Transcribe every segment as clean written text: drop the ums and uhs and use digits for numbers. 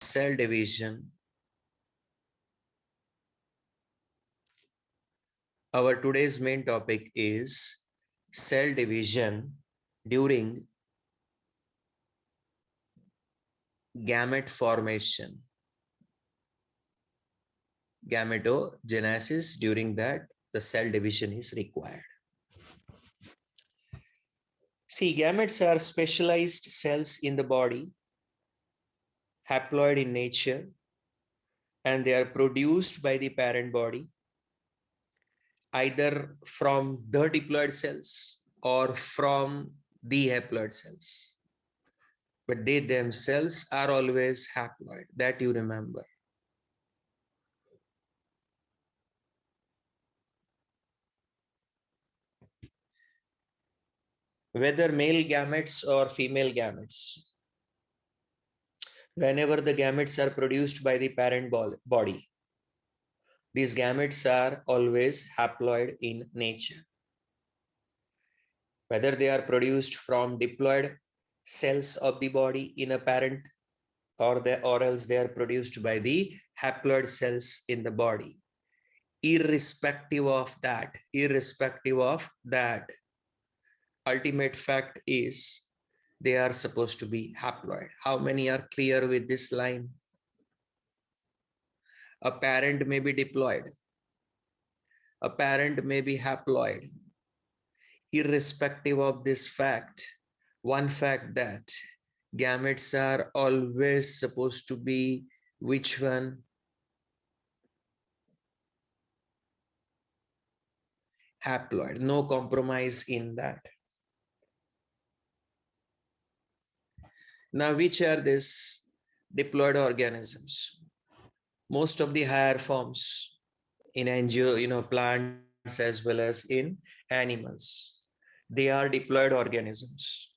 cell division. Our today's main topic is cell division during gamete formation, gametogenesis. During that, the cell division is required. See, gametes are specialized cells in the body, haploid in nature, and they are produced by the parent body either from the diploid cells or from the haploid cells. But they themselves are always haploid, that you remember. Whether male gametes or female gametes, whenever the gametes are produced by the parent body, these gametes are always haploid in nature. Whether they are produced from diploid cells of the body in a parent, or else they are produced by the haploid cells in the body. Irrespective of that, ultimate fact is they are supposed to be haploid. How many are clear with this line? A parent may be diploid, a parent may be haploid. Irrespective of this fact, one fact that gametes are always supposed to be which one? Haploid. No compromise in that. Now, which are these diploid organisms? Most of the higher forms in plants as well as in animals, they are diploid organisms.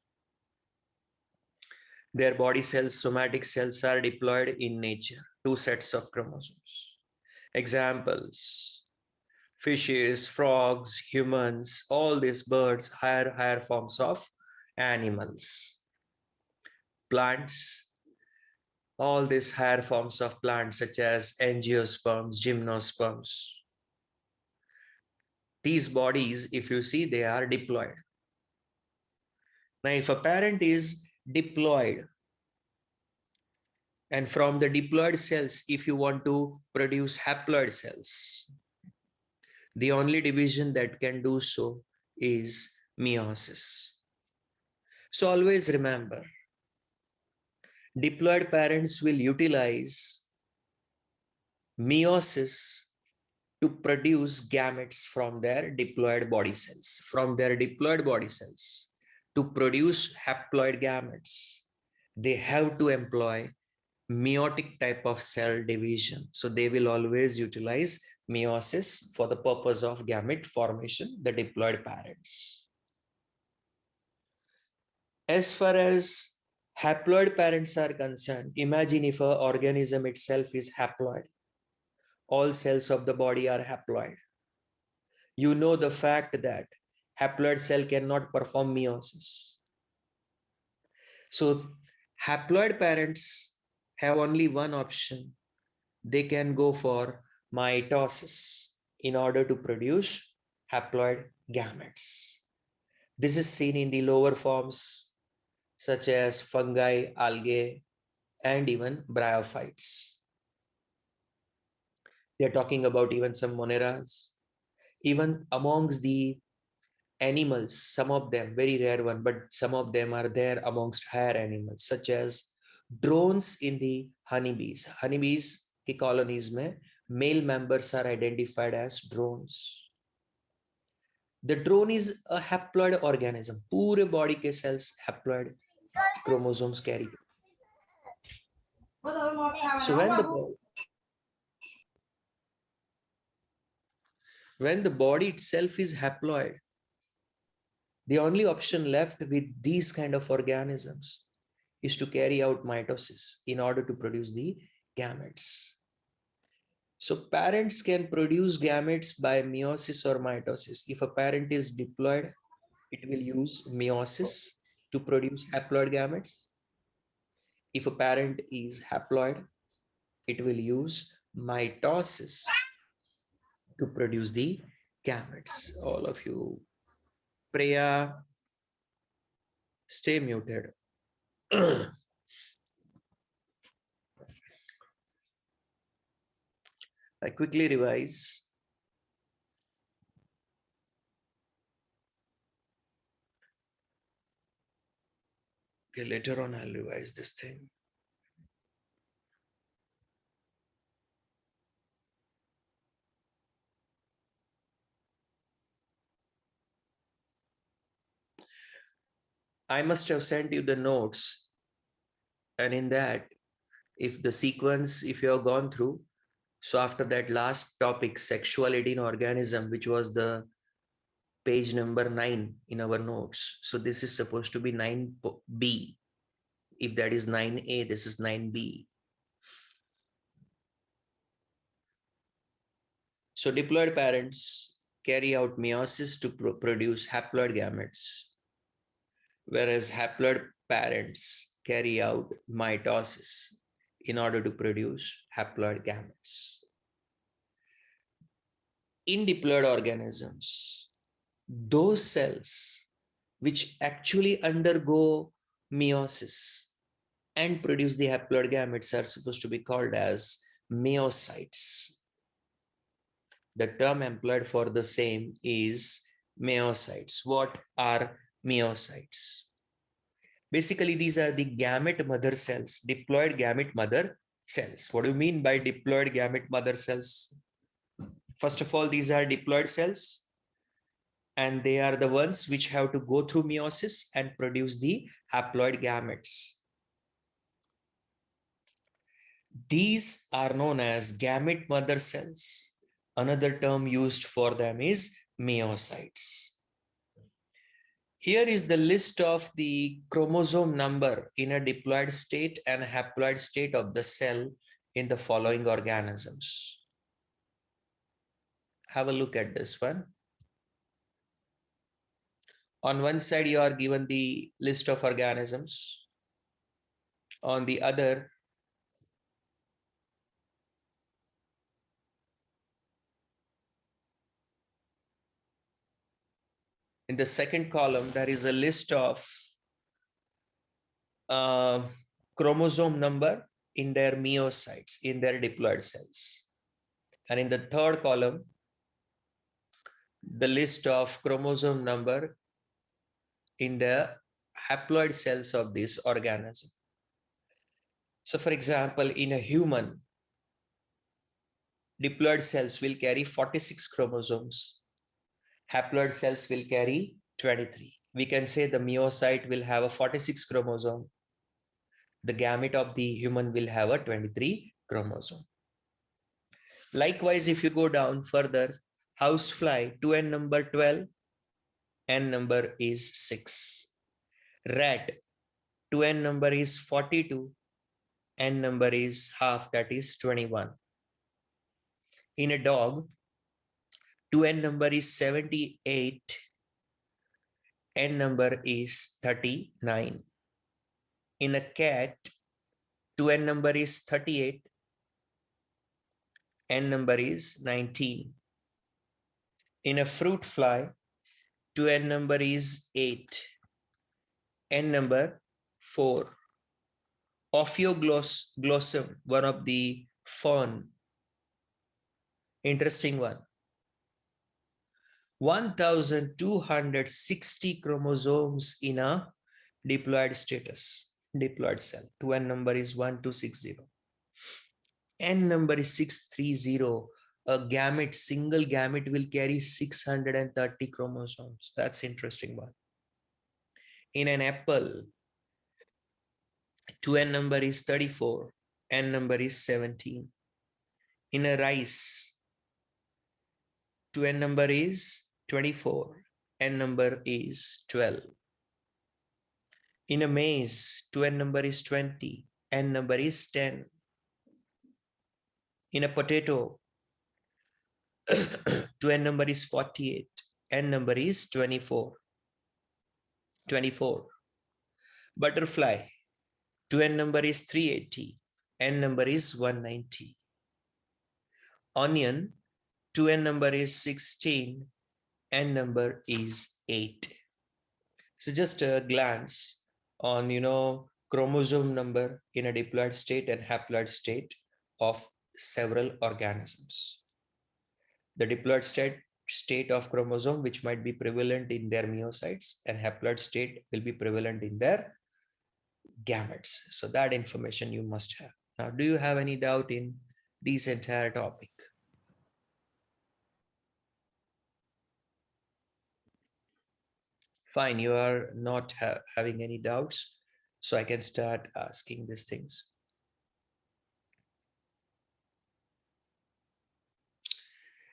Their body cells, somatic cells, are diploid in nature, two sets of chromosomes. Examples: fishes, frogs, humans, all these birds, higher forms of animals. Plants, all these higher forms of plants such as angiosperms, gymnosperms. These bodies, if you see, they are diploid. Now, if a parent is diploid, and from the diploid cells, if you want to produce haploid cells, the only division that can do so is meiosis. So always remember, diploid parents will utilize meiosis to produce gametes from their diploid body cells. To produce haploid gametes, they have to employ meiotic type of cell division. So they will always utilize meiosis for the purpose of gamete formation, the diploid parents. As far as haploid parents are concerned, imagine if an organism itself is haploid. All cells of the body are haploid. You know the fact that haploid cell cannot perform meiosis. So haploid parents have only one option. They can go for mitosis in order to produce haploid gametes. This is seen in the lower forms such as fungi, algae, and even bryophytes. They are talking about even some moneras. Even amongst the animals, some of them, very rare one, but some of them are there amongst higher animals, such as drones in the honeybees. Honeybees की colonies में male members are identified as drones. The drone is a haploid organism. पूरे body के cells haploid chromosomes carry. So when the body itself is haploid, the only option left with these kind of organisms is to carry out mitosis in order to produce the gametes. So parents can produce gametes by meiosis or mitosis. If a parent is diploid, it will use meiosis to produce haploid gametes. If a parent is haploid, it will use mitosis to produce the gametes. All of you, Priya, stay muted. I quickly revise. Okay, later on I'll revise this thing. I must have sent you the notes, and in that, if the sequence, if you have gone through, so after that last topic, sexuality in organism, which was the page number 9 in our notes. So this is supposed to be 9B. If that is 9A, this is 9B. So diploid parents carry out meiosis to produce haploid gametes, whereas haploid parents carry out mitosis in order to produce haploid gametes. In diploid organisms, those cells which actually undergo meiosis and produce the haploid gametes are supposed to be called as meiocytes. The term employed for the same is meiocytes. What are meiocytes? Basically, these are the gamete mother cells, diploid gamete mother cells. What do you mean by diploid gamete mother cells? First of all, these are diploid cells, and they are the ones which have to go through meiosis and produce the haploid gametes. These are known as gamete mother cells. Another term used for them is meiocytes. Here is the list of the chromosome number in a diploid state and haploid state of the cell in the following organisms. Have a look at this one. On one side, you are given the list of organisms. On the other, in the second column, there is a list of chromosome number in their meiocytes, in their diploid cells. And in the third column, the list of chromosome number in the haploid cells of this organism. So for example, in a human, diploid cells will carry 46 chromosomes. Haploid cells will carry 23. We can say the meiocyte will have a 46 chromosome. The gamete of the human will have a 23 chromosome. Likewise, if you go down further, housefly, 2n number 12, n number is 6. Rat, 2n number is 42, n number is half, that is 21. In a dog, 2n number is 78, n number is 39. In a cat, 2n number is 38, n number is 19. In a fruit fly, 2n number is 8, n number 4. Ophioglossum, one of the fern, interesting one. 1260 chromosomes in a diploid status, diploid cell. 2n number is 1260. N number is 630. A gamete, single gamete will carry 630 chromosomes. That's interesting one. In an apple, 2n number is 34, n number is 17. In a rice, 2n number is 24, n number is 12. In a maize, 2n number is 20, n number is 10. In a potato, 2n number is 48, n number is 24. 24. Butterfly, 2n number is 380, n number is 190. Onion, 2n number is 16, n number is 8. So just a glance on, chromosome number in a diploid state and haploid state of several organisms. The diploid state of chromosome, which might be prevalent in their meiocytes, and haploid state will be prevalent in their gametes. So that information you must have. Now, do you have any doubt in this entire topic? Fine, you are not having any doubts, so I can start asking these things.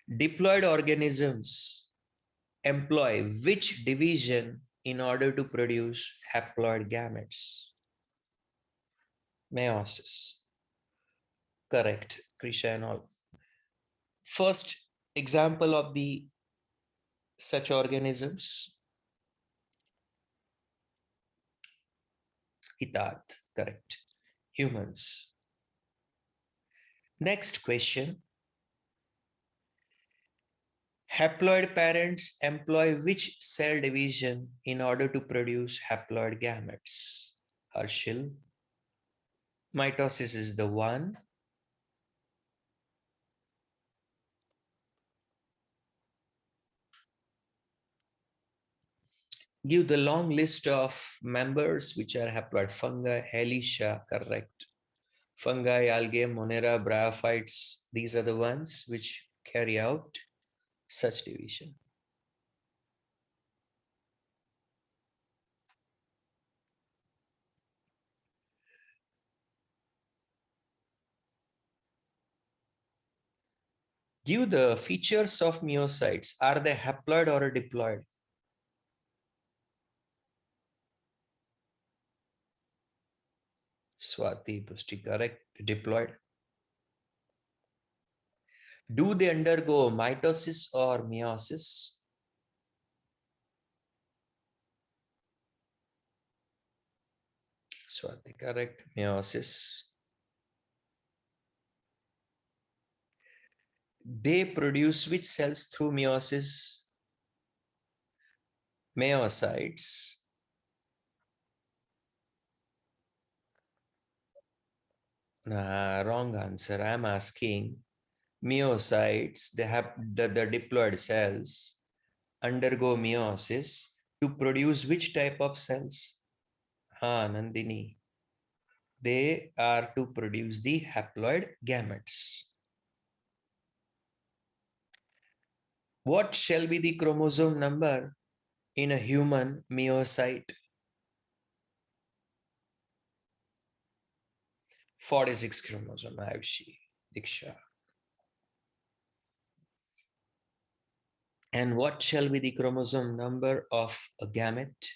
Diploid organisms employ which division in order to produce haploid gametes? Meiosis. Correct, Krisha and all. First example of the such organisms, Hitat, correct. Humans. Next question. Haploid parents employ which cell division in order to produce haploid gametes? Harshil. Mitosis is the one. Give the long list of members which are haploid. Fungi, Helicia, correct. Fungi, algae, monera, bryophytes, these are the ones which carry out such division. Give the features of meiocytes. Are they haploid or diploid? Swati, Pushti, correct. Diploid. Do they undergo mitosis or meiosis? Swati, correct. Meiosis. They produce which cells through meiosis? Meiocytes. Wrong answer. I'm asking meiocytes, they have the diploid cells undergo meiosis to produce which type of cells? Nandini. They are to produce the haploid gametes. What shall be the chromosome number in a human meiocyte? 46 chromosome, Ayushi, Diksha. And what shall be the chromosome number of a gamete?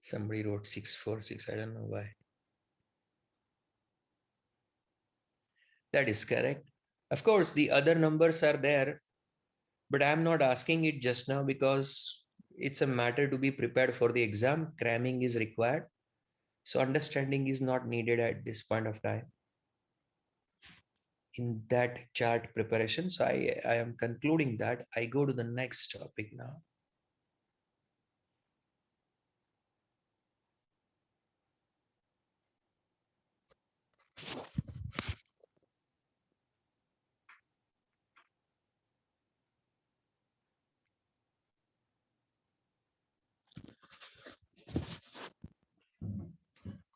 Somebody wrote 646, I don't know why. That is correct. Of course, the other numbers are there, but I'm not asking it just now because it's a matter to be prepared for the exam. Cramming is required. So understanding is not needed at this point of time in that chart preparation. So I am concluding that. I go to the next topic now.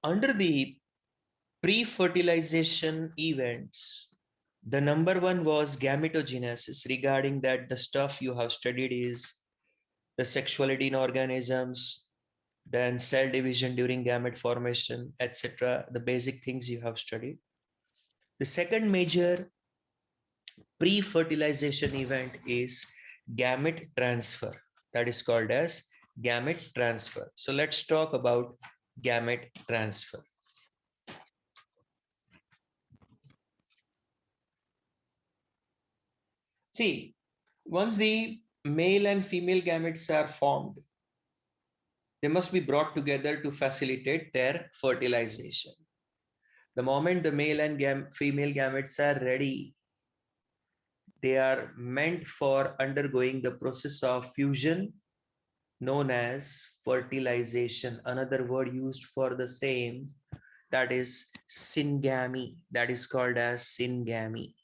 Under the pre-fertilization events, the number one was gametogenesis. Regarding that, the stuff you have studied is the sexuality in organisms, then cell division during gamete formation, etc. The basic things you have studied. The second major pre-fertilization event is gamete transfer. That is called as gamete transfer. So let's talk about gamete transfer. See, once the male and female gametes are formed, They must be brought together to facilitate their fertilization. The moment the male and female gametes are ready, they are meant for undergoing the process of fusion known as fertilization. Another word used for the same, that is syngamy. That is called as syngamy.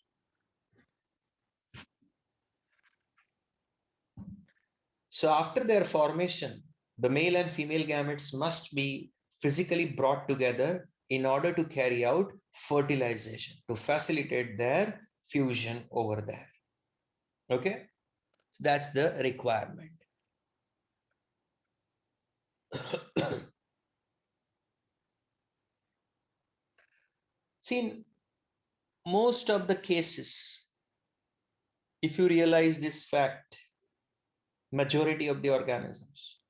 So after their formation, the male and female gametes must be physically brought together in order to carry out fertilization, to facilitate their fusion over there. Okay, so that's the requirement. See, in most of the cases, if you realize this fact, majority of the organisms,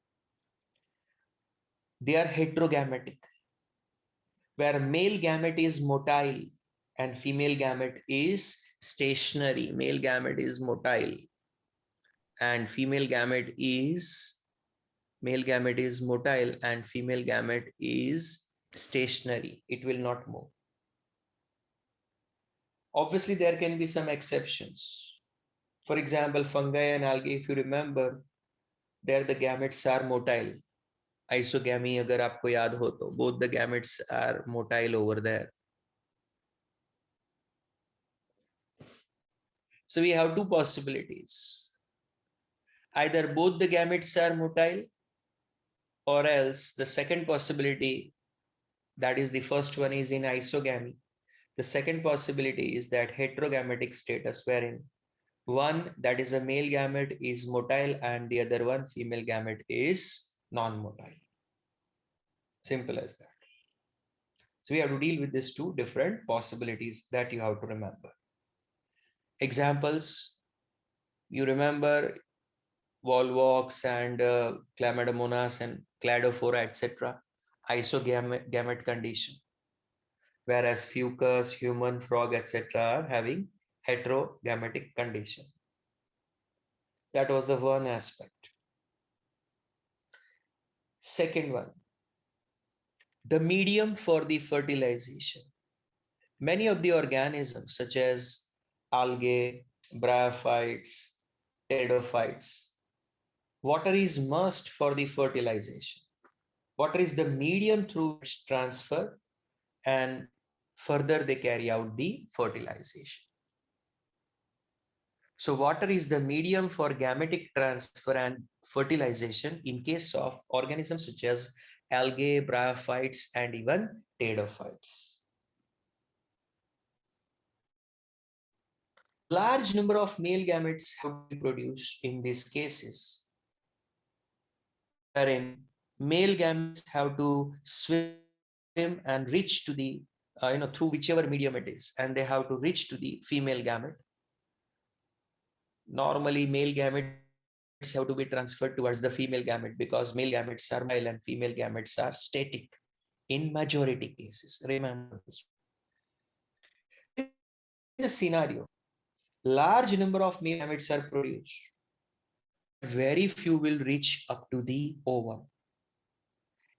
they are heterogametic, where male gamete is motile and female gamete is stationary. Male gamete is motile and female gamete is motile and female gamete is stationary. It will not move. Obviously, there can be some exceptions. For example, fungi and algae, if you remember, there the gametes are motile. Isogamy, agar aapko yaad ho to, both the gametes are motile over there. So we have two possibilities. Either both the gametes are motile, or else the second possibility, that is the first one, is in isogamy. The second possibility is that heterogametic status, wherein one, that is a male gamete, is motile and the other one, female gamete, is non-motile. Simple as that. So we have to deal with these two different possibilities that you have to remember. Examples, you remember volvox and chlamydomonas and cladophora, etc. Isogamete condition, whereas fucus, human, frog, etc. are having heterogametic condition. That was the one aspect. Second one, the medium for the fertilization. Many of the organisms such as algae, bryophytes, pteridophytes, water is must for the fertilization. Water is the medium through which transfer and further they carry out the fertilization. So water is the medium for gametic transfer and fertilization in case of organisms such as algae, bryophytes, and even pteridophytes. Large number of male gametes have to be produced in these cases, wherein male gametes have to swim and reach to the through whichever medium it is, and they have to reach to the female gamete. Normally, male gametes have to be transferred towards the female gamete because male gametes are male and female gametes are static in majority cases. Remember this. In the scenario, large number of male gametes are produced, very few will reach up to the ovum.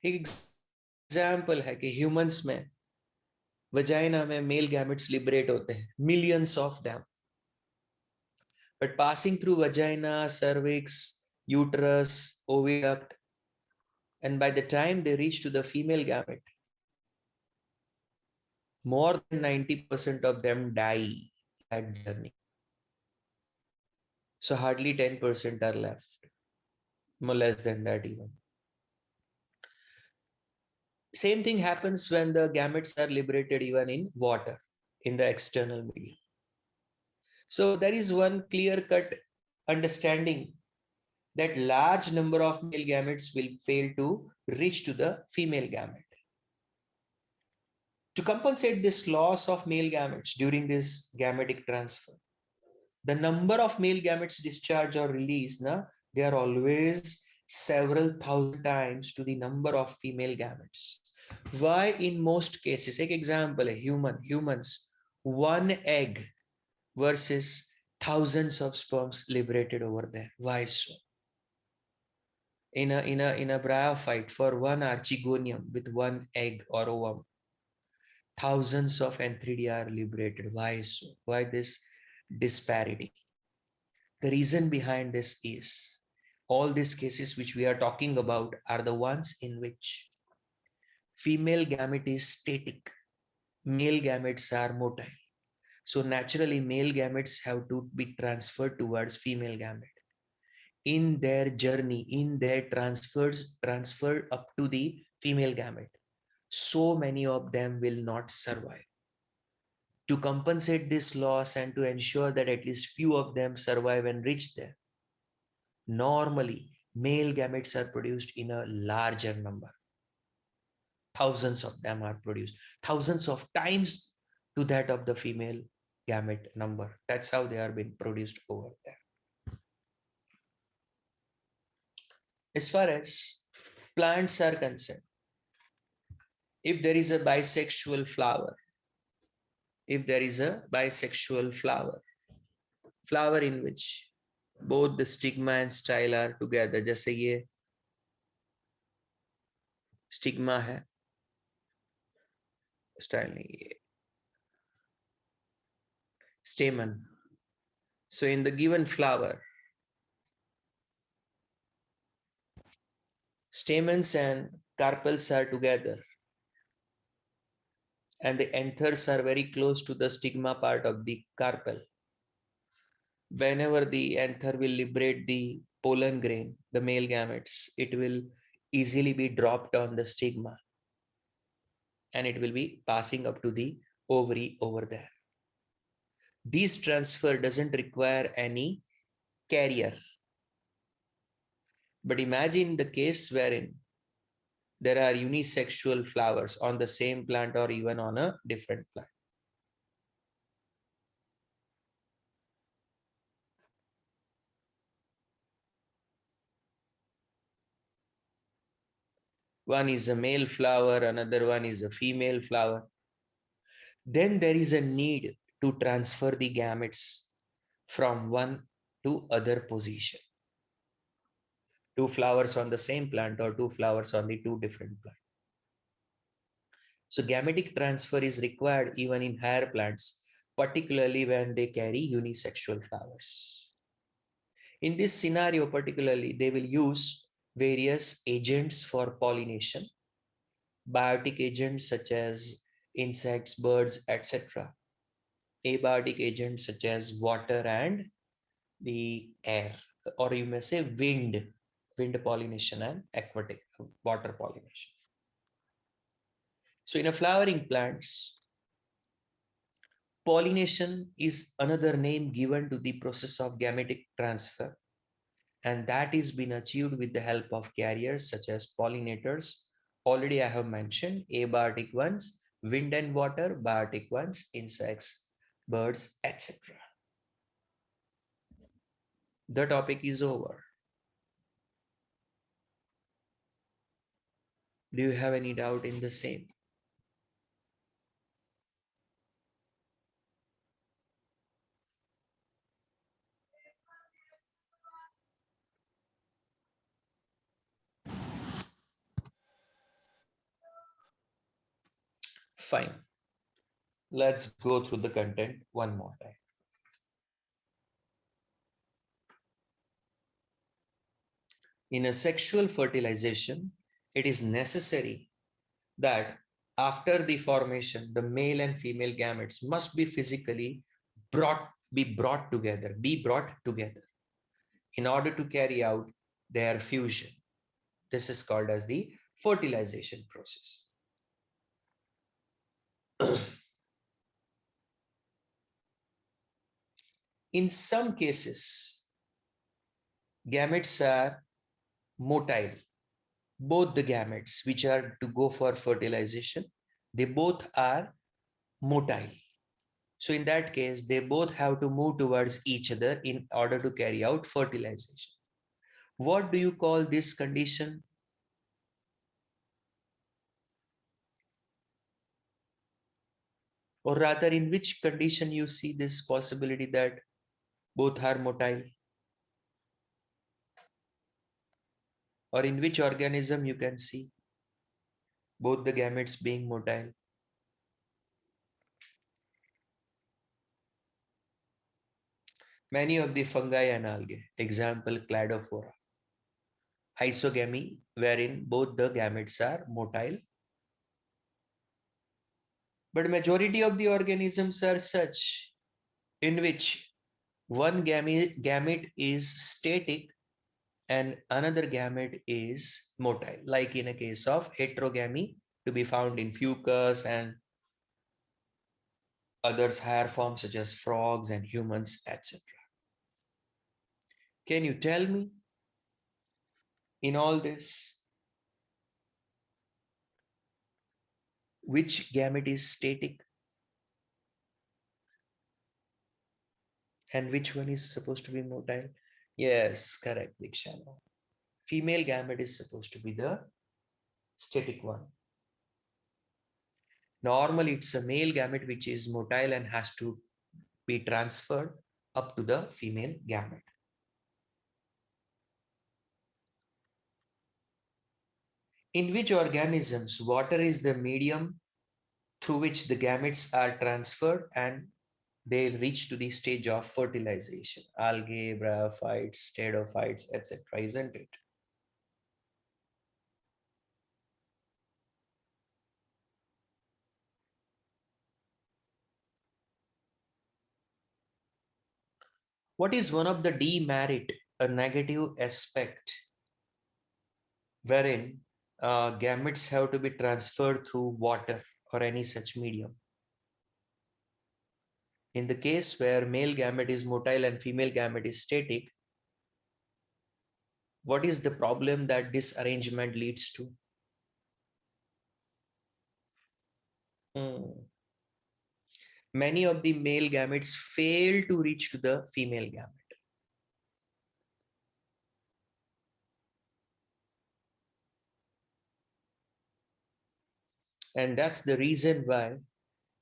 Example है कि humans में vagina में male gametes liberate होते हैं, millions of them, but passing through vagina, cervix, uterus, oviduct, and by the time they reach to the female gamete, more than 90% of them die at journey. So hardly 10% are left, more less than that even. Same thing happens when the gametes are liberated even in water, in the external medium. So there is one clear-cut understanding that large number of male gametes will fail to reach to the female gamete. To compensate this loss of male gametes during this gametic transfer, the number of male gametes discharged or released, they are always several thousand times to the number of female gametes. Why in most cases? Take example, humans, one egg versus thousands of sperms liberated over there. Why so? In a bryophyte, for one archegonium with one egg or ovum, thousands of antheridae are liberated. Why so? Why this disparity? The reason behind this is all these cases which we are talking about are the ones in which female gamete is static, male gametes are motile. So naturally, male gametes have to be transferred towards female gamete. In their journey, in their transfer up to the female gamete, so many of them will not survive. To compensate this loss and to ensure that at least few of them survive and reach there, normally male gametes are produced in a larger number. Thousands of them are produced, thousands of times to that of the female gamete number. That's how they are being produced over there. As far as plants are concerned, if there is a bisexual flower, if there is a bisexual flower in which both the stigma and style are together, जैसे ये stigma है, style नहीं ये stamen. So in the given flower, stamens and carpels are together and the anthers are very close to the stigma part of the carpel. Whenever the anther will liberate the pollen grain, the male gametes, it will easily be dropped on the stigma and it will be passing up to the ovary over there. This transfer doesn't require any carrier. But imagine the case wherein there are unisexual flowers on the same plant or even on a different plant. One is a male flower, another one is a female flower. Then there is a need to transfer the gametes from one to other position. Two flowers on the same plant or two flowers on the two different plants. So gametic transfer is required even in higher plants, particularly when they carry unisexual flowers. In this scenario, particularly, they will use various agents for pollination, biotic agents such as insects, birds, etc. Abiotic agents such as water and the air, or you may say wind pollination and aquatic water pollination. So in a flowering plants, pollination is another name given to the process of gametic transfer, and that is been achieved with the help of carriers such as pollinators. Already I have mentioned abiotic ones, wind and water, biotic ones, insects, birds, etc. The topic is over. Do you have any doubt in the same? Fine. Let's go through the content one more time. In a sexual fertilization, it is necessary that after the formation, the male and female gametes must be physically brought together in order to carry out their fusion. This is called as the fertilization process. In some cases, gametes are motile. Both the gametes which are to go for fertilization, they both are motile. So in that case, they both have to move towards each other in order to carry out fertilization. What do you call this condition? Or rather, in which condition you see this possibility that both are motile? or in which organism you can see both the gametes being motile? Many of the fungi and algae, example Cladophora. Isogamy, wherein both the gametes are motile. But majority of the organisms are such in which one gamete is static and another gamete is motile, like in a case of heterogamy to be found in fucus and others higher forms such as frogs and humans, etc. Can you tell me in all this which gamete is static and which one is supposed to be motile? Yes, correct, Dikshana. Female gamete is supposed to be the static one. Normally, it's a male gamete which is motile and has to be transferred up to the female gamete. In which organisms water is the medium through which the gametes are transferred and they reach to the stage of fertilization? Algae, bryophytes, pteridophytes, etc. Isn't it? What is one of the demerit, a negative aspect wherein gametes have to be transferred through water or any such medium? In the case where male gamete is motile and female gamete is static, what is the problem that this arrangement leads to? Hmm. Many of the male gametes fail to reach to the female gamete. And that's the reason why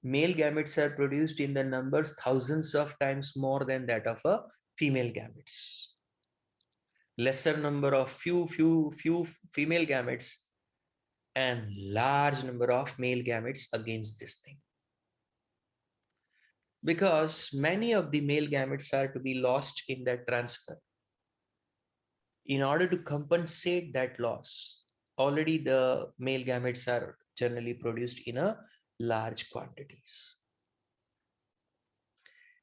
male gametes are produced in the numbers thousands of times more than that of a female gametes. Lesser number of few female gametes and large number of male gametes against this thing. Because many of the male gametes are to be lost in that transfer. In order to compensate that loss, already the male gametes are generally produced in a large quantities.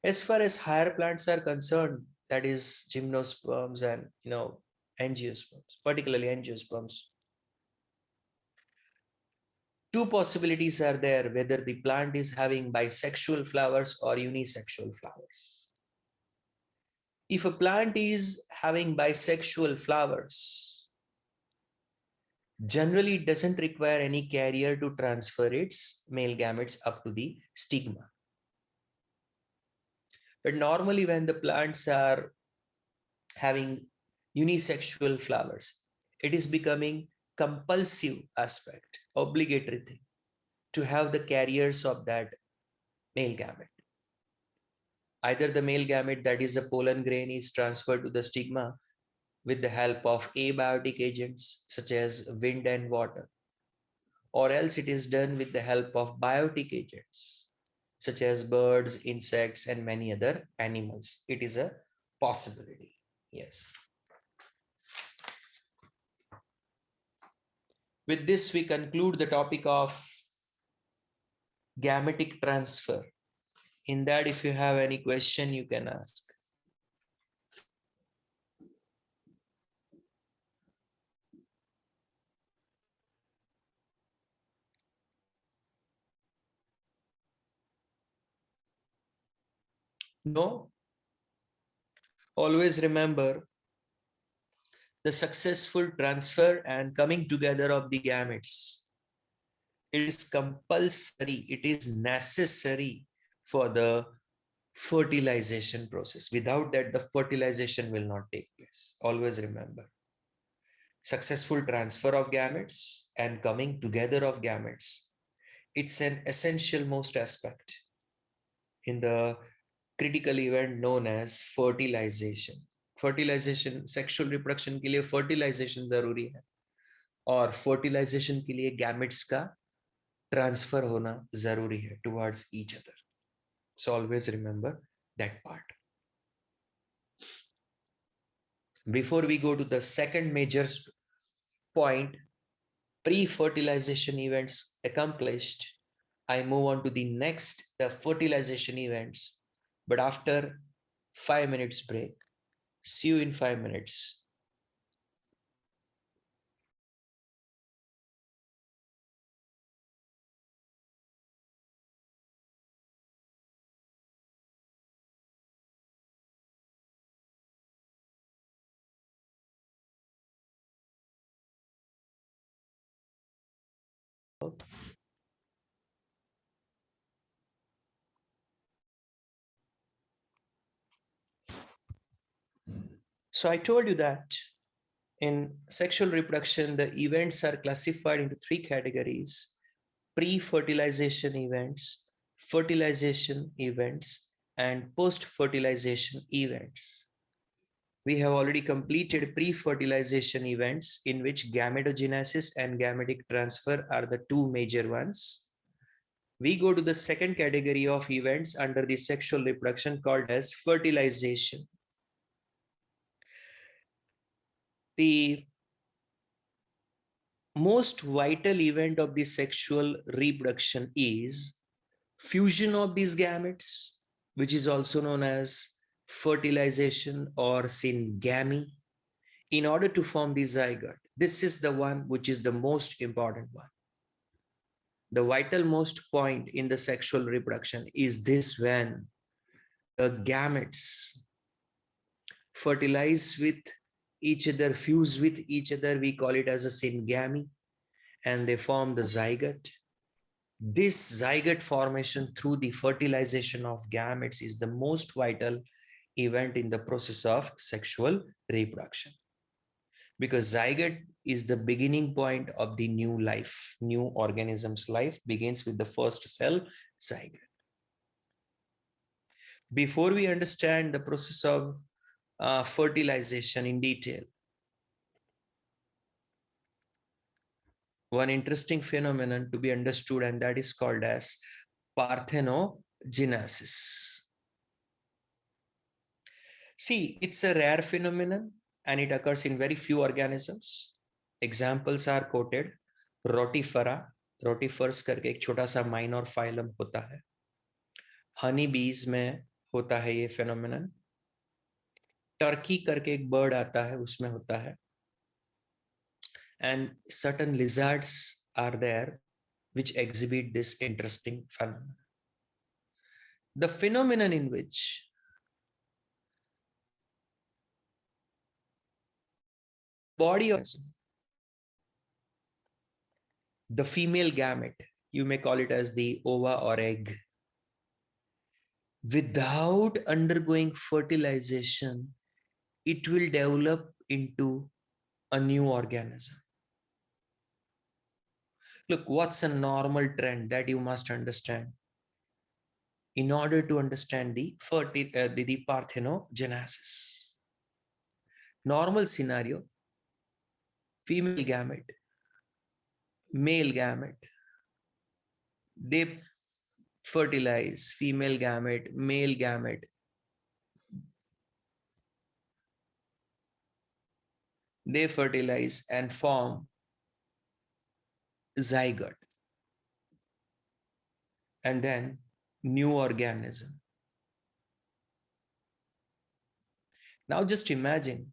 As far as higher plants are concerned, that is gymnosperms and angiosperms, particularly angiosperms. Two possibilities are there whether the plant is having bisexual flowers or unisexual flowers. If a plant is having bisexual flowers, generally it doesn't require any carrier to transfer its male gametes up to the stigma. But normally when the plants are having unisexual flowers, it is becoming compulsive aspect, obligatory thing to have the carriers of that male gamete. Either the male gamete, that is the pollen grain, is transferred to the stigma with the help of abiotic agents such as wind and water, or else it is done with the help of biotic agents such as birds, insects, and many other animals. It is a possibility. Yes. With this, we conclude the topic of gametic transfer. In that, if you have any question, you can ask. No, always remember the successful transfer and coming together of the gametes. It is compulsory, it is necessary for the fertilization process. Without that, the fertilization will not take place. Always remember. Successful transfer of gametes and coming together of gametes. It's an essential most aspect in the critical event known as fertilization. Fertilization, sexual reproduction के लिए fertilisation जरूरी है, और fertilisation के लिए gametes का transfer होना जरूरी है towards each other. So always remember that part. Before we go to the second major point, pre-fertilization events accomplished, I move on to the next, the fertilization events. But after 5 minutes break, see you in 5 minutes. So I told you that in sexual reproduction, the events are classified into three categories: pre-fertilization events, fertilization events, and post-fertilization events. We have already completed pre-fertilization events, in which gametogenesis and gametic transfer are the two major ones. We go to the second category of events under the sexual reproduction, called as fertilization. The most vital event of the sexual reproduction is fusion of these gametes, which is also known as fertilization or syngamy, in order to form the zygote. This is the one which is the most important one. The vital most point in the sexual reproduction is this: when the gametes fertilize with each other, fuse with each other, we call it as a syngamy, and they form the zygote. This zygote formation through the fertilization of gametes is the most vital event in the process of sexual reproduction, because zygote is the beginning point of the new life. New organism's life begins with the first cell, zygote. Before we understand the process of fertilization in detail, one interesting phenomenon to be understood, and that is called as parthenogenesis. See, it's a rare phenomenon and it occurs in very few organisms. Examples are quoted: rotifera, rotifers करके एक छोटा सा minor phylum होता है. हनी बीज में होता है ये phenomenon. टर्की करके एक बर्ड आता है, उसमें होता है. And certain lizards are there which exhibit this interesting phenomenon. The phenomenon in which body of the female gamete, you may call it as the ova or egg, without undergoing fertilization, it will develop into a new organism. Look, what's a normal trend that you must understand in order to understand the parthenogenesis? Normal scenario: female gamete, male gamete, they fertilize, female gamete, male gamete, they fertilize and form zygote, and then new organism. Now just imagine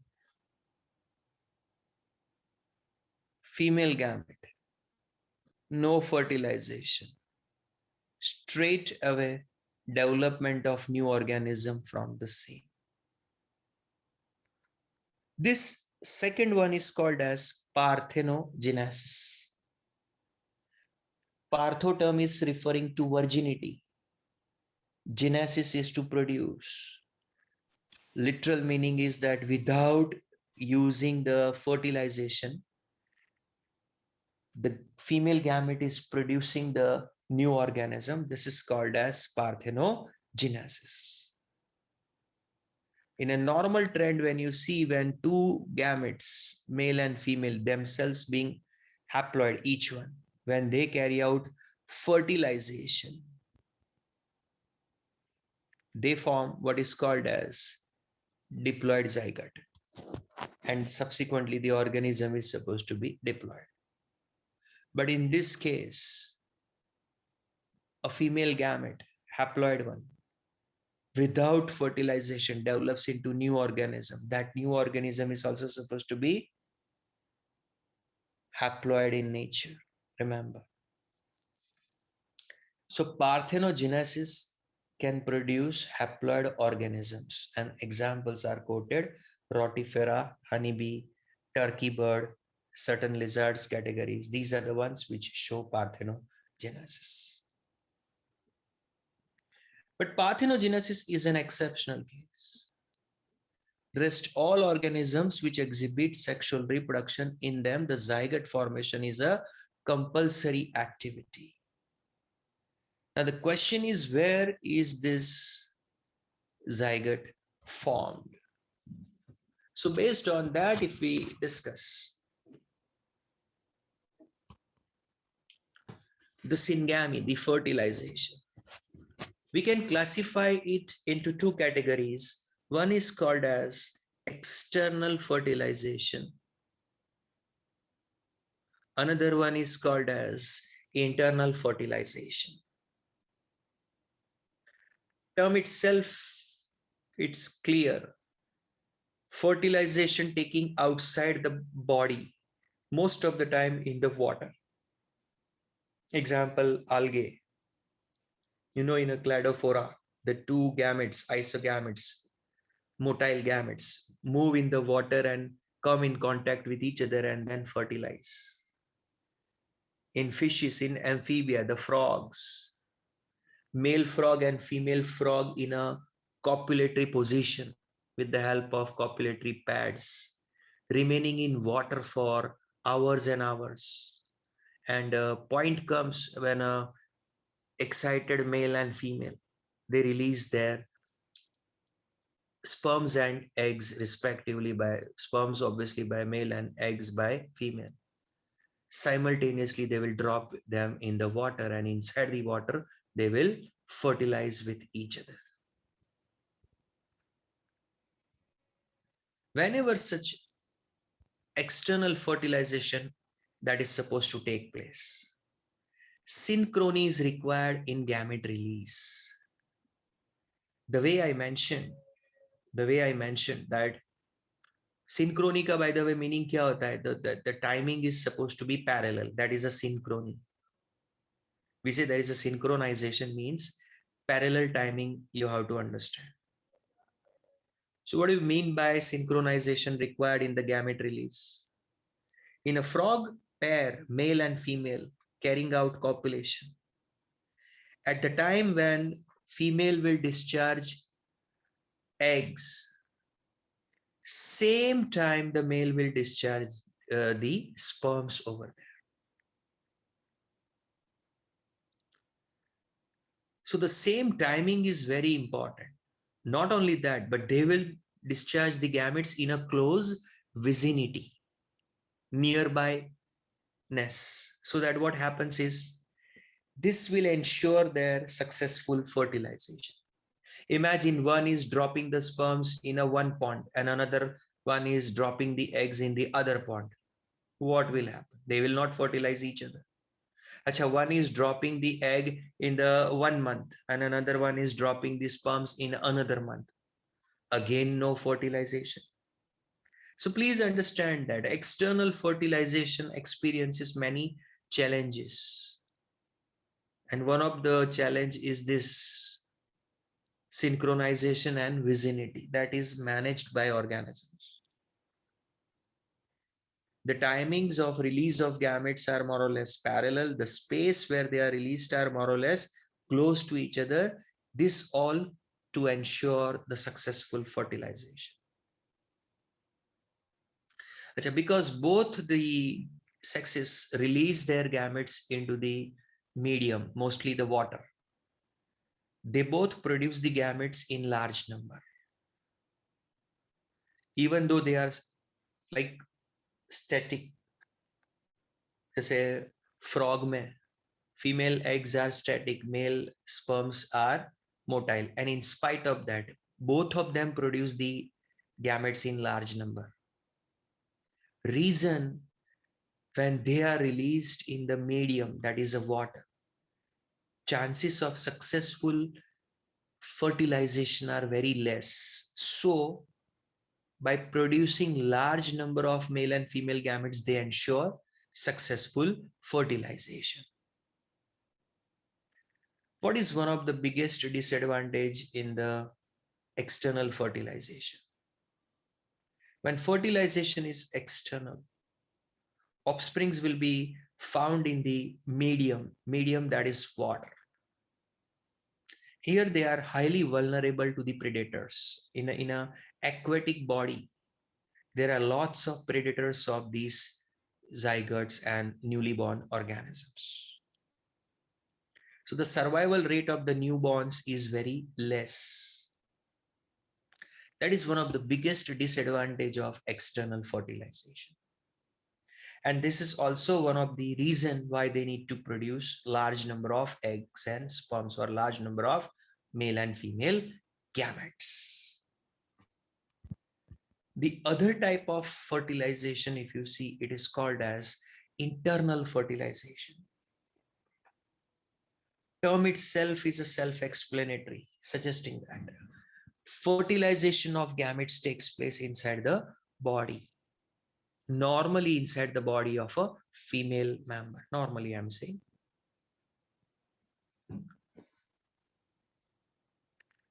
female gamete, no fertilization, straight away development of new organism from the same. This second one is called as parthenogenesis. Partho term is referring to virginity. Genesis is to produce. Literal meaning is that without using the fertilization, the female gamete is producing the new organism. This is called as parthenogenesis. In a normal trend, when you see when two gametes, male and female, themselves being haploid, each one, when they carry out fertilization, they form what is called as diploid zygote. And subsequently, the organism is supposed to be diploid. But in this case, a female gamete, haploid one, without fertilization develops into new organism. That new organism is also supposed to be haploid in nature. Remember. So parthenogenesis can produce haploid organisms, and examples are quoted: Rotifera, honeybee, turkey bird, certain lizards categories. These are the ones which show parthenogenesis. But parthenogenesis is an exceptional case. Rest all organisms which exhibit sexual reproduction, in them the zygote formation is a compulsory activity. Now the question is, where is this zygote formed? So based on that, if we discuss the syngamy, the fertilization, we can classify it into two categories. One is called as external fertilization. Another one is called as internal fertilization. Term itself, it's clear. Fertilization taking outside the body, most of the time in the water. Example, algae. In a cladophora, the two gametes, isogametes, motile gametes, move in the water and come in contact with each other and then fertilize. In fishes, in amphibia, the frogs, male frog and female frog in a copulatory position with the help of copulatory pads, remaining in water for hours and hours. And a point comes when a excited male and female, they release their sperms and eggs respectively, by sperms obviously by male and eggs by female. Simultaneously, they will drop them in the water, and inside the water, they will fertilize with each other. Whenever such external fertilization that is supposed to take place, synchrony is required in gamete release. The way I mentioned that synchrony ka, by the way, meaning kya hota hai? The timing is supposed to be parallel. That is a synchrony. We say there is a synchronization, means parallel timing. You have to understand. So what do you mean by synchronization required in the gamete release? In a frog pair, male and female, carrying out copulation, at the time when female will discharge eggs, same time the male will discharge the sperms over there. So the same timing is very important. Not only that, but they will discharge the gametes in a close vicinity, nearbyness. So that what happens is, this will ensure their successful fertilization. Imagine one is dropping the sperms in a one pond and another one is dropping the eggs in the other pond. What will happen? They will not fertilize each other. Acha, one is dropping the egg in the 1 month and another one is dropping the sperms in another month. Again, no fertilization. So please understand that external fertilization experiences many challenges. And one of the challenge is this synchronization and vicinity that is managed by organisms. The timings of release of gametes are more or less parallel. The space where they are released are more or less close to each other. This all to ensure the successful fertilization. Because both the sexes release their gametes into the medium, mostly the water, they both produce the gametes in large number. even though they are like static. जैसे frog में female eggs are static, male sperms are motile, and in spite of that, both of them produce the gametes in large number. Reason, when they are released in the medium, that is a water, chances of successful fertilization are very less. So by producing large number of male and female gametes, they ensure successful fertilization. What is one of the biggest disadvantage in the external fertilization? When fertilization is external, offsprings will be found in the medium that is water. Here they are highly vulnerable to the predators. In a aquatic body, there are lots of predators of these zygotes and newly born organisms. So the survival rate of the newborns is very less. That is one of the biggest disadvantage of external fertilization. And this is also one of the reason why they need to produce large number of eggs and sperms, or large number of male and female gametes. The other type of fertilization, if you see, it is called as internal fertilization. Term itself is a self-explanatory, suggesting that fertilization of gametes takes place inside the body, normally inside the body of a female member. Normally, I'm saying.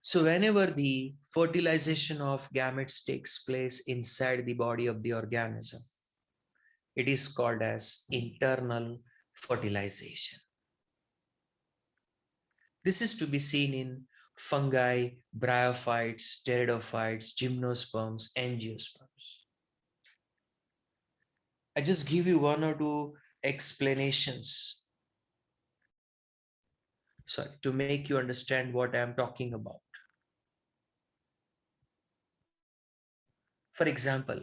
So whenever the fertilization of gametes takes place inside the body of the organism, it is called as internal fertilization. This is to be seen in fungi, bryophytes, pteridophytes, gymnosperms, angiosperms. I just give you one or two explanations, sorry, to make you understand what I am talking about. For example,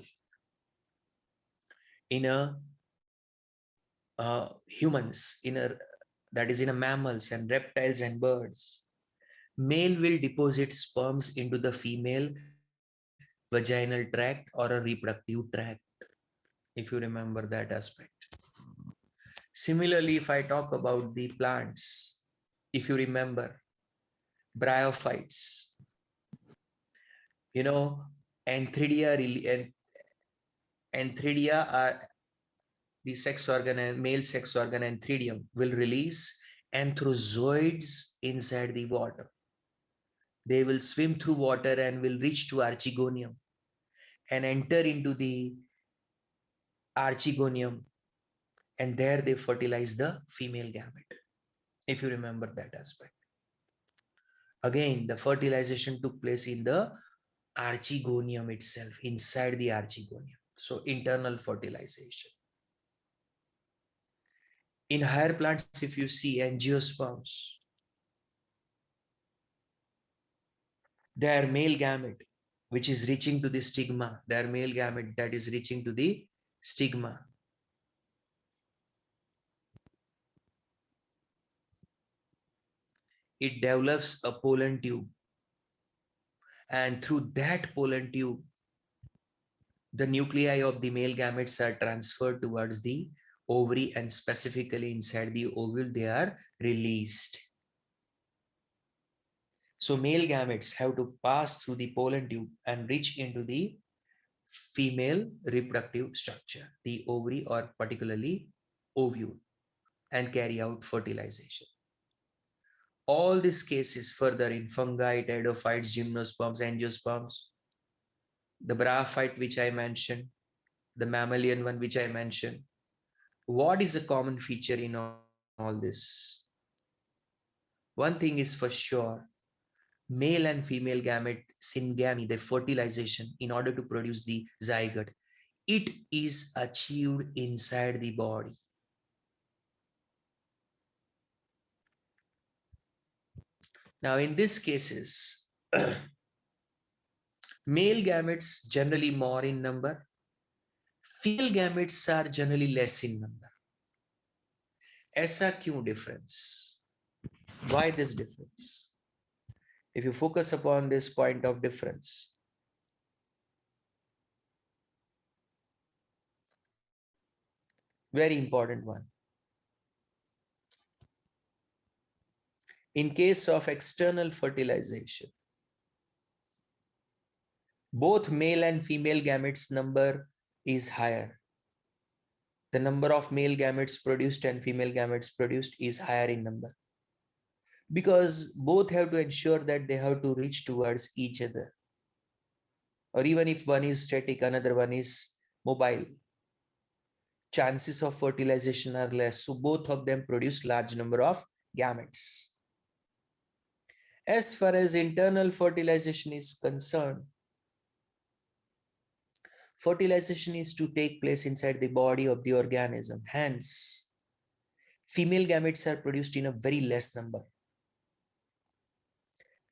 in a humans, in a that is in a mammals and reptiles and birds, male will deposit sperms into the female vaginal tract or a reproductive tract, if you remember that aspect. Similarly, if I talk about the plants, if you remember, bryophytes, you know, antheridia, antheridia are the sex organ, and male sex organ antheridium will release anthrozoids inside the water. They will swim through water and will reach to archegonium and enter into the archegonium, and there they fertilize the female gamete, if you remember that aspect. Again, the fertilization took place in the archegonium itself, inside the archegonium. So internal fertilization. In higher plants, if you see angiosperms, their male gamete, which is reaching to the stigma, their male gamete that is reaching to the stigma, it develops a pollen tube, and through that pollen tube, the nuclei of the male gametes are transferred towards the ovary, and specifically inside the ovule they are released. So male gametes have to pass through the pollen tube and reach into the female reproductive structure, the ovary or particularly ovule, and carry out fertilization. All these cases further in fungi, pteridophytes, gymnosperms, angiosperms, the bryophyte which I mentioned, the mammalian one which I mentioned. What is a common feature in all this? One thing is for sure, male and female gamete syngamy, the fertilization in order to produce the zygote, it is achieved inside the body. Now in these cases, Male gametes generally more in number. Female gametes are generally less in number. ऐसा क्यों difference? Why this difference? If you focus upon this point of difference, very important one. In case of external fertilization, both male and female gametes number is higher. The number of male gametes produced and female gametes produced is higher in number, because both have to ensure that they have to reach towards each other, or even if one is static, another one is mobile, chances of fertilization are less, so both of them produce large number of gametes. As far as internal fertilization is concerned, fertilization is to take place inside the body of the organism. Hence, female gametes are produced in a very less number.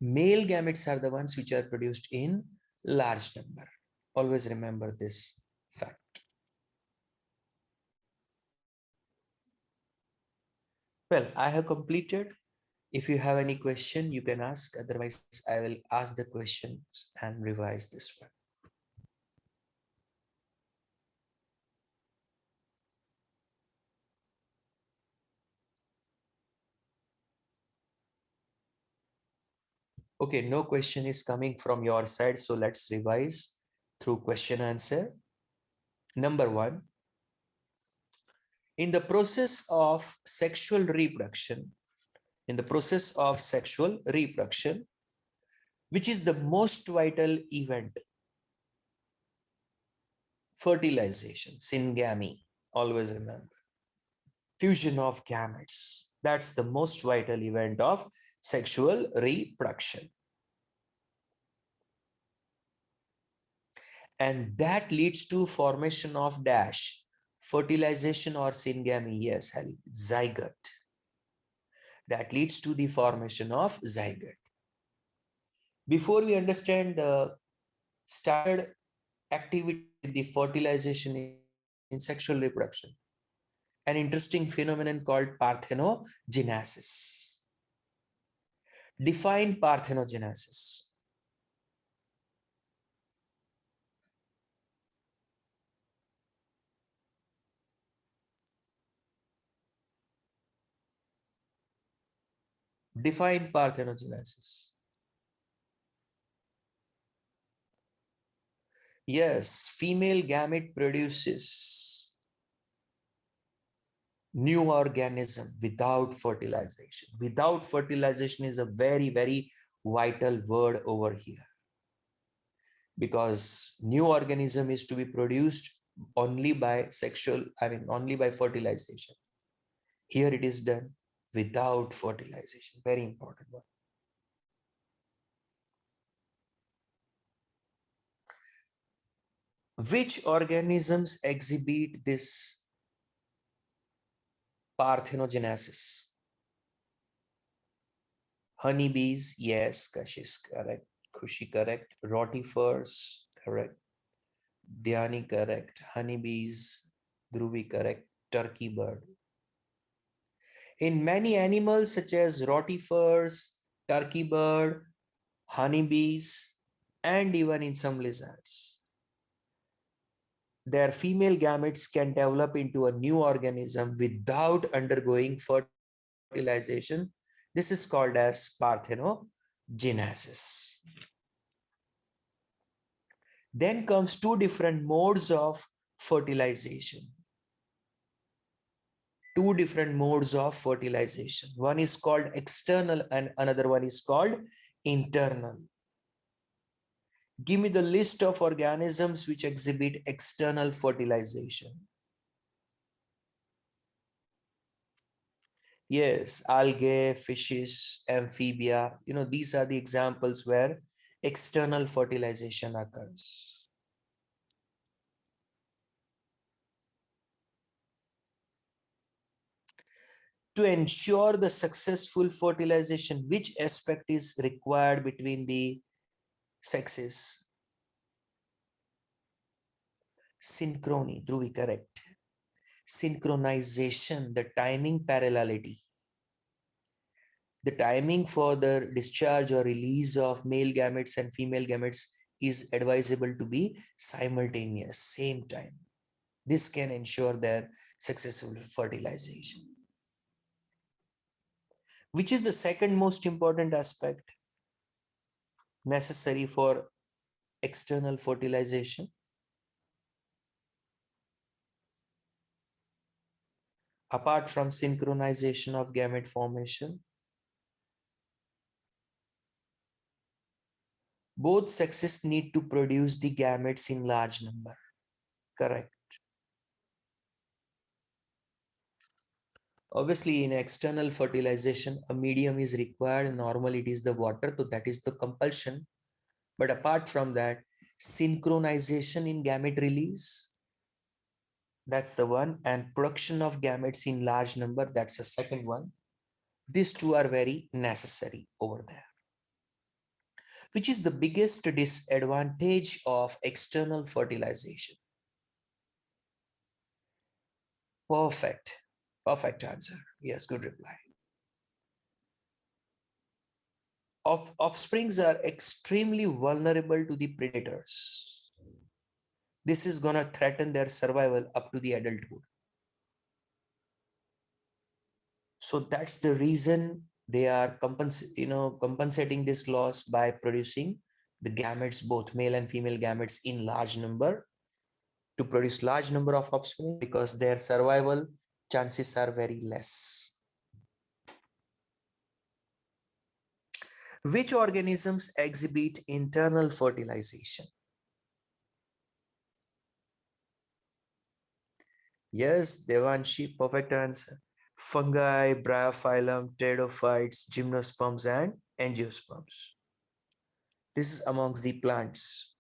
Male gametes are the ones which are produced in large number. Always remember this fact. Well, I have completed. If you have any question, you can ask. Otherwise, I will ask the questions and revise this one. Okay, no question is coming from your side, so let's revise through question answer. Number one, in the process of sexual reproduction, which is the most vital event? Fertilization, syngamy, always remember. Fusion of gametes, that's the most vital event of sexual reproduction. And that leads to formation of dash, fertilization or syngamy. Yes, Harry, zygote. That leads to the formation of zygote. Before we understand the standard activity, the fertilization in sexual reproduction, an interesting phenomenon called parthenogenesis. Define parthenogenesis. Define parthenogenesis. Yes, female gamete produces new organism without fertilization. Without fertilization is a very, very vital word over here, because new organism is to be produced only by only by fertilization. Here it is done without fertilization. Very important one. Which organisms exhibit this parthenogenesis? Honeybees, yes, Kashish correct. Khushi correct. Rotifers, correct. Dhyani correct. Honeybees, Dhruvi correct. Turkey bird. In many animals such as rotifers, turkey bird, honeybees, and even in some lizards, their female gametes can develop into a new organism without undergoing fertilization. This is called as parthenogenesis. Then comes two different modes of fertilization. Two different modes of fertilization. One is called external and another one is called internal. Give me the list of organisms which exhibit external fertilization. Yes, algae, fishes, amphibia, these are the examples where external fertilization occurs. To ensure the successful fertilization, which aspect is required between the sexes? Synchrony, Dhruvi, correct. Synchronization, the timing parallelity. The timing for the discharge or release of male gametes and female gametes is advisable to be simultaneous, same time. This can ensure their successful fertilization. Which is the second most important aspect necessary for external fertilization? Apart from synchronization of gamete formation, both sexes need to produce the gametes in large number. Correct. Obviously, in external fertilization, a medium is required. Normally, it is the water, so that is the compulsion. But apart from that, synchronization in gamete release, that's the one, and production of gametes in large number, that's the second one. These two are very necessary over there. Which is the biggest disadvantage of external fertilization? Perfect. Perfect answer. Yes, good reply. Offsprings are extremely vulnerable to the predators. This is gonna threaten their survival up to the adulthood. So that's the reason they are compensating this loss by producing the gametes, both male and female gametes, in large number to produce large number of offspring, because their survival chances are very less. Which organisms exhibit internal fertilization? Yes, Devanshi, perfect answer. Fungi, bryophyllum, pteridophytes, gymnosperms, and angiosperms. This is amongst the plants.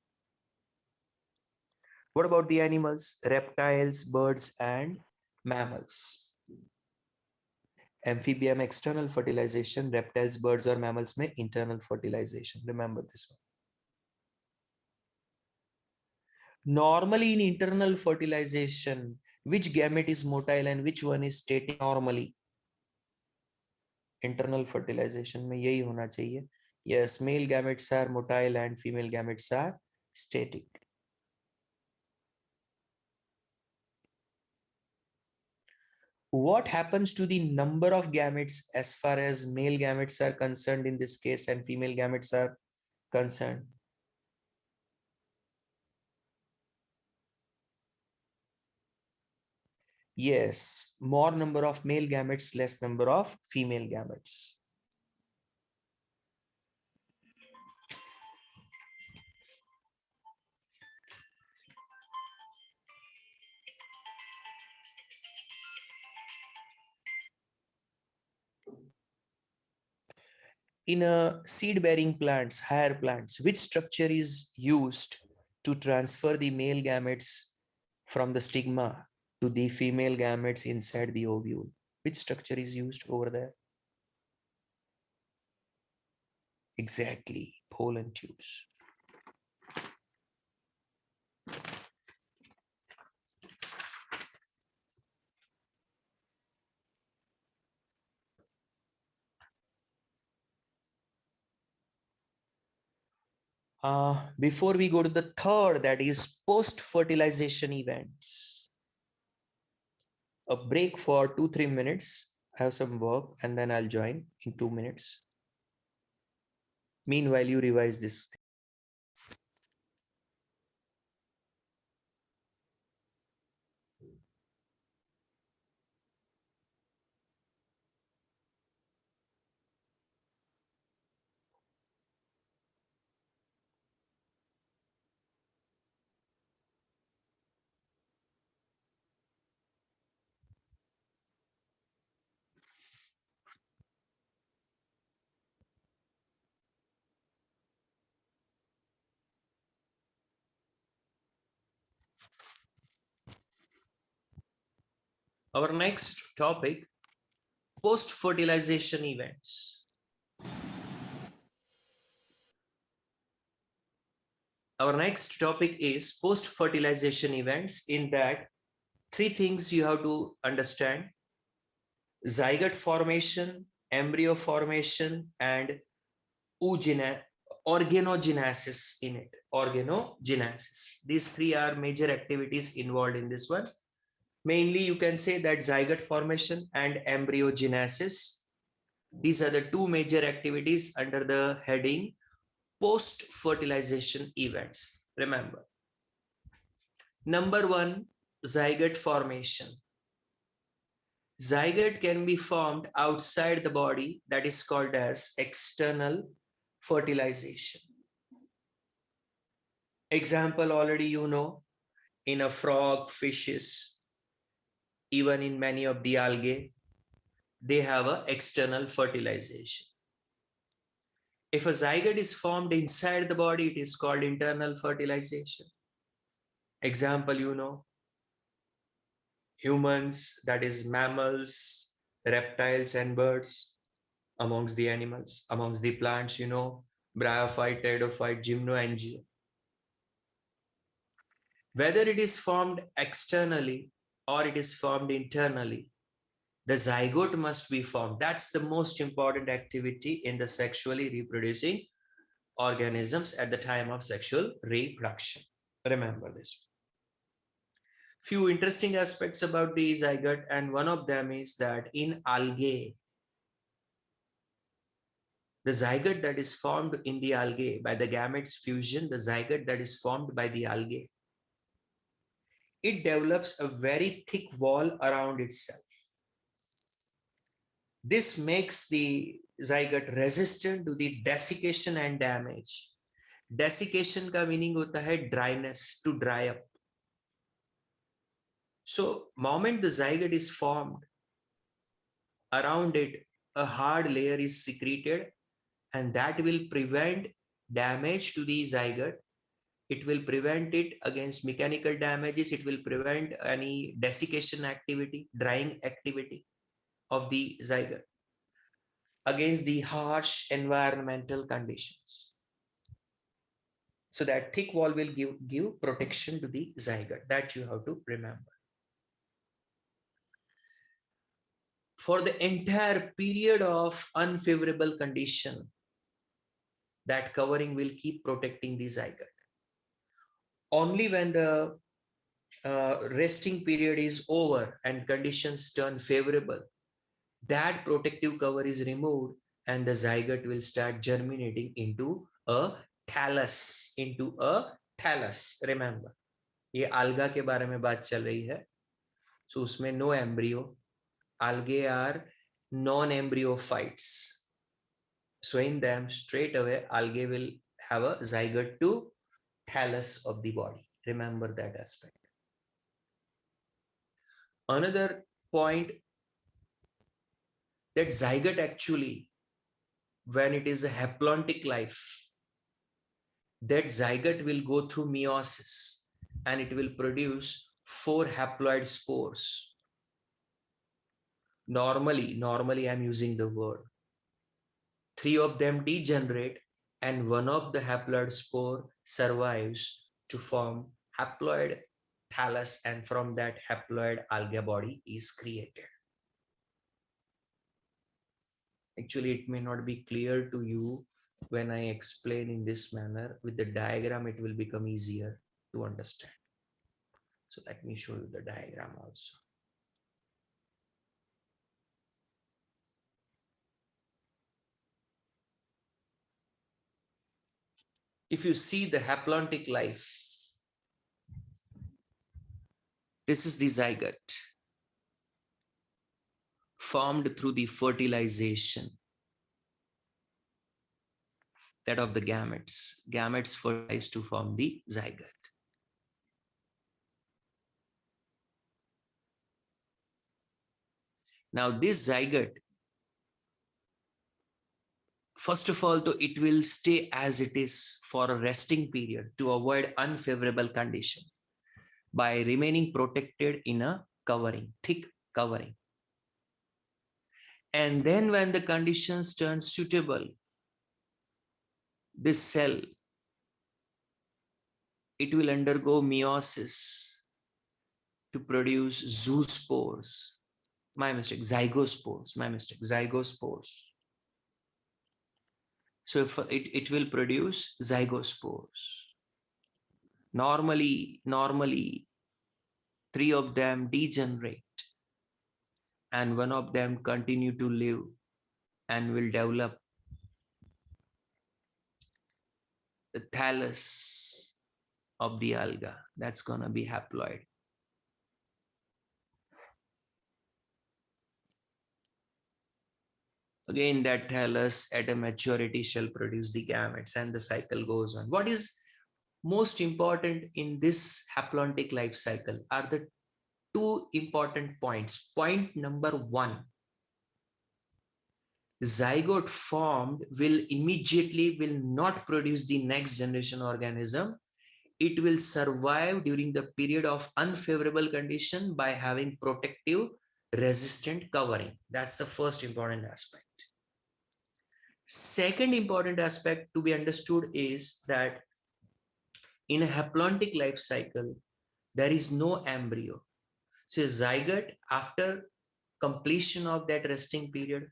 What about the animals? Reptiles, birds, and mammals. Amphibian external fertilization, reptiles, birds, or mammals may internal fertilization. Remember this one. Normally in internal fertilization, which gamete is motile and which one is static normally? Internal fertilization में यही होना चाहिए. Yes, male gametes are motile and female gametes are static. What happens to the number of gametes as far as male gametes are concerned in this case and female gametes are concerned? Yes, more number of male gametes, less number of female gametes. In a seed-bearing plants, higher plants, which structure is used to transfer the male gametes from the stigma to the female gametes inside the ovule? Which structure is used over there? Exactly, pollen tubes. Before we go to the third, that is post-fertilization events. A break for 2-3 minutes. I have some work and then I'll join in 2 minutes. Meanwhile, you revise this. Our next topic, post-fertilization events. Our next topic is post-fertilization events. In that, three things you have to understand: zygote formation, embryo formation, and organogenesis in it. Organogenesis. These three are major activities involved in this one. Mainly, you can say that zygote formation and embryogenesis. These are the two major activities under the heading post-fertilization events. Remember, number one, zygote formation. Zygote can be formed outside the body, that is called as external fertilization. Example already you know, in a frog, fishes, even in many of the algae, they have a external fertilization. If a zygote is formed inside the body, it is called internal fertilization. Example you know, humans, that is mammals, reptiles and birds, amongst the animals, amongst the plants, you know, bryophyte, pteridophyte, gymnoangio. Whether it is formed externally or it is formed internally, the zygote must be formed. That's the most important activity in the sexually reproducing organisms at the time of sexual reproduction. Remember this. Few interesting aspects about the zygote, and one of them is that in algae, the zygote that is formed in the algae by the gametes fusion, the zygote that is formed by the algae, it develops a very thick wall around itself. This makes the zygote resistant to the desiccation and damage. Desiccation का meaning होता है dryness, to dry up. So, moment the zygote is formed, around it a hard layer is secreted, and that will prevent damage to the zygote. It will prevent it against mechanical damages. It will prevent any desiccation activity, drying activity of the zygote against the harsh environmental conditions. So that thick wall will give protection to the zygote. That you have to remember. For the entire period of unfavorable condition, that covering will keep protecting the zygote. Only when the resting period is over and conditions turn favorable, that protective cover is removed and the zygote will start germinating into a thallus. Remember, ये alga के बारे में बात चल रही है. So उसमें no embryo. Algae are non-embryophytes. So in them, straight away, algae will have a zygote to thallus of the body. Remember that aspect. Another point, that zygote actually, when it is a haplontic life, that zygote will go through meiosis and it will produce 4 haploid spores. Normally I'm using the word. 3 of them degenerate and 1 of the haploid spore survives to form haploid thallus, and from that haploid alga body is created. Actually, it may not be clear to you when I explain in this manner. With the diagram, it will become easier to understand. So let me show you the diagram also. If you see the haplontic life, this is the zygote formed through the fertilization, that of the gametes. Gametes fertilize to form the zygote. Now this zygote, first of all, though, it will stay as it is for a resting period to avoid unfavorable condition by remaining protected in a covering, thick covering. And then when the conditions turn suitable, this cell it will undergo meiosis to produce zoospores. My mistake, zygospores. My mistake, zygospores. So if it will produce zygospores. Normally, three of them degenerate and one of them continue to live and will develop the thallus of the alga. That's gonna be haploid. Again, that thallus at a maturity shall produce the gametes and the cycle goes on. What is most important in this haplontic life cycle are the two important points. Point number one, zygote formed will not produce the next generation organism. It will survive during the period of unfavorable condition by having protective resistant covering. That's the first important aspect. Second important aspect to be understood is that in a haplontic life cycle, there is no embryo. So zygote, after completion of that resting period,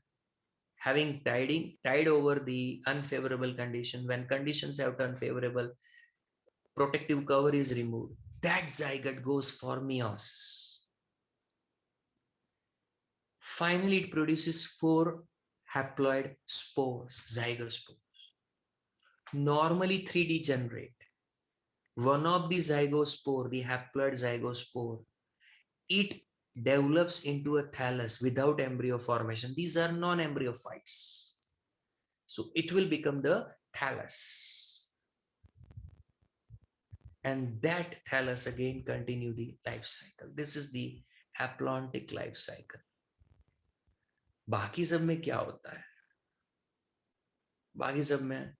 having tied over the unfavorable condition, when conditions have turned favorable, protective cover is removed. That zygote goes for meiosis. Finally, it produces 4 haploid spores, zygospores. Normally 3 degenerate. One of the zygospore, the haploid zygospore, it develops into a thallus without embryo formation. These are non-embryophytes. So it will become the thallus. And that thallus again continue the life cycle. This is the haplontic life cycle. बाकी सब में क्या होता है? बाकी सब में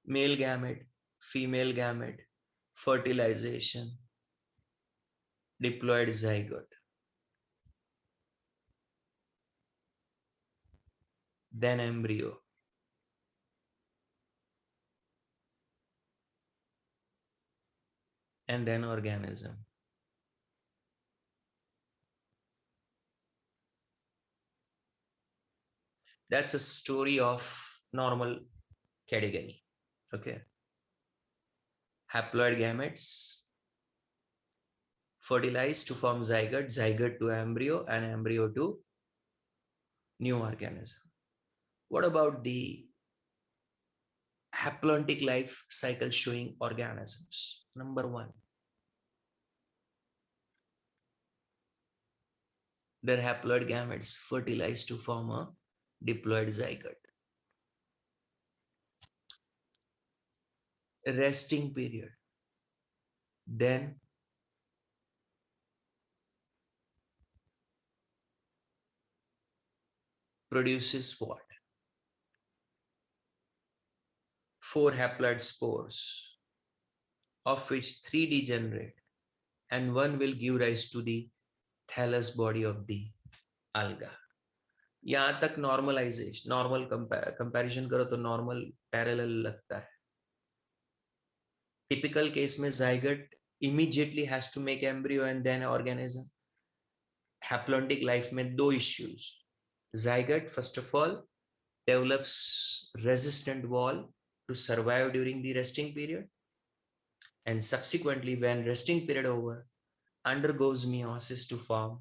male gamete, female gamete, fertilization, diploid zygote, then embryo, and then organism. That's a story of normal category. Okay. Haploid gametes fertilize to form zygote, zygote to embryo, and embryo to new organism. What about the haplontic life cycle showing organisms? Number one, their haploid gametes fertilize to form a diploid zygote. Resting period. Then produces what? 4 haploid spores, of which 3 degenerate and 1 will give rise to the thallus body of the alga. यहाँ तक normalisation normal comparison करो तो normal parallel लगता है. Typical case में zygote immediately has to make embryo and then organism. Haplontic life में दो issues. Zygote first of all develops resistant wall to survive during the resting period, and subsequently when resting period over undergoes meiosis to form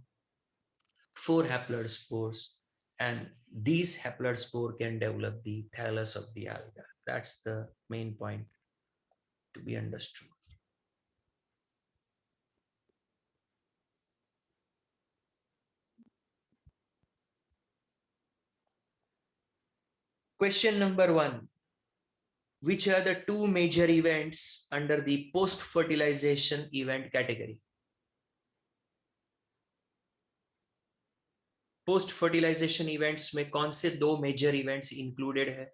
4 haploid spores, and these haploid spore can develop the thallus of the alga. That's the main point to be understood. Question number 1. Which are the 2 major events under the post-fertilization event category? Post-fertilization events में कौन से 2 major events included है?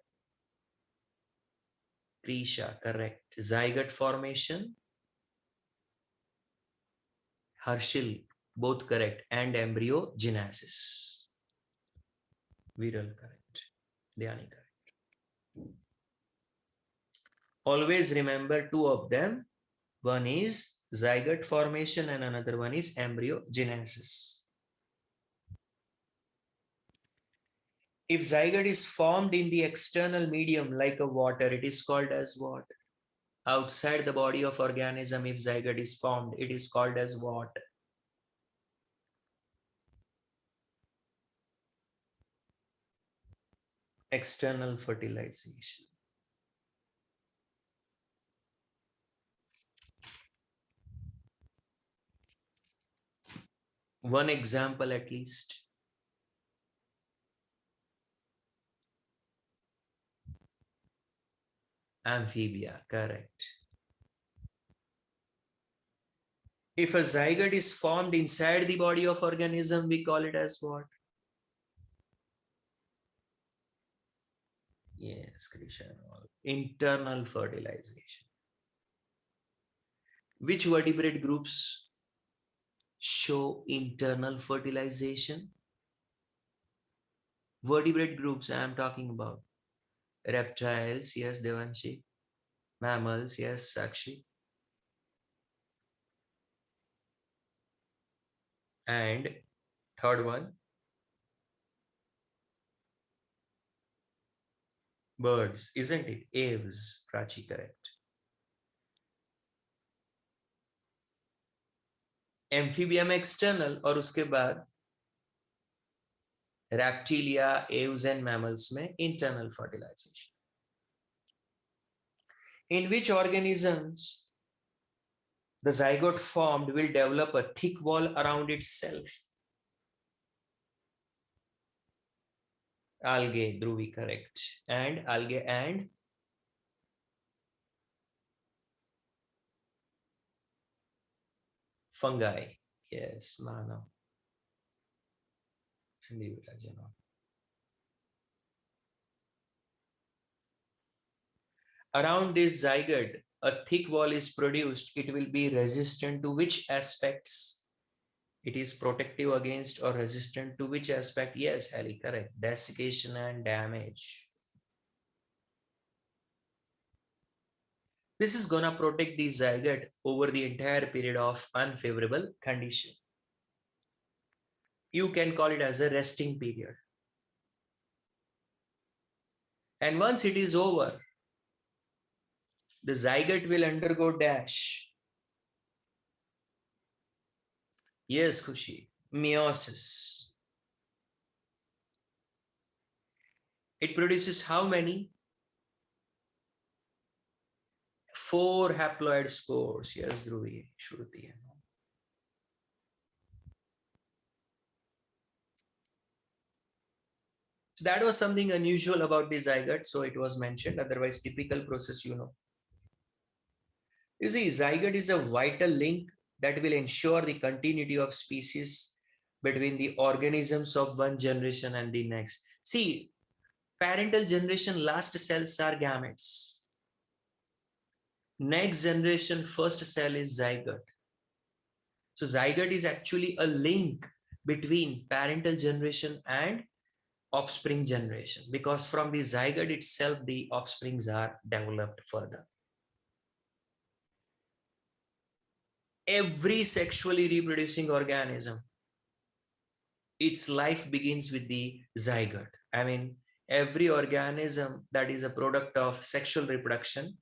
Krisha, correct. Zygote formation. Harshil, both correct. And embryogenesis. Viral, correct. Dhyani, correct. Always remember two of them. One is zygote formation and another one is embryogenesis. If zygote is formed in the external medium like a water, it is called as what? Outside the body of organism, if zygote is formed, it is called as what? External fertilization. One example at least. Amphibia, correct. If a zygote is formed inside the body of organism, we call it as what? Yes, Krishan. Internal fertilization. Which vertebrate groups show internal fertilization? Vertebrate groups I am talking about. Reptiles, yes, Devanshi. Mammals, yes, Sakshi. And third one, birds, isn't it? Aves, Prachi, correct. Amphibium external और उसके बाद reptilia, aves and mammals में internal fertilization. In which organisms the zygote formed will develop a thick wall around itself? Algae, Dhruvi, correct. And algae and fungi. Yes, Manav. And Yuvraj. Around this zygote, a thick wall is produced. It will be resistant to which aspects? It is protective against or resistant to which aspect? Yes, Ali, correct. Desiccation and damage. This is gonna protect the zygote over the entire period of unfavorable condition. You can call it as a resting period. And once it is over, the zygote will undergo dash. Yes, Khushi. Meiosis. It produces how many? 4 haploid spores. Yes, Dhruvi, Shruti. So that was something unusual about the zygote. So it was mentioned. Otherwise, typical process, you know. You see, zygote is a vital link that will ensure the continuity of species between the organisms of one generation and the next. See, parental generation last cells are gametes. Next generation first cell is zygote. So zygote is actually a link between parental generation and offspring generation, because from the zygote itself the offsprings are developed further. Every sexually reproducing organism, its life begins with the zygote. I mean, every organism that is a product of sexual reproduction,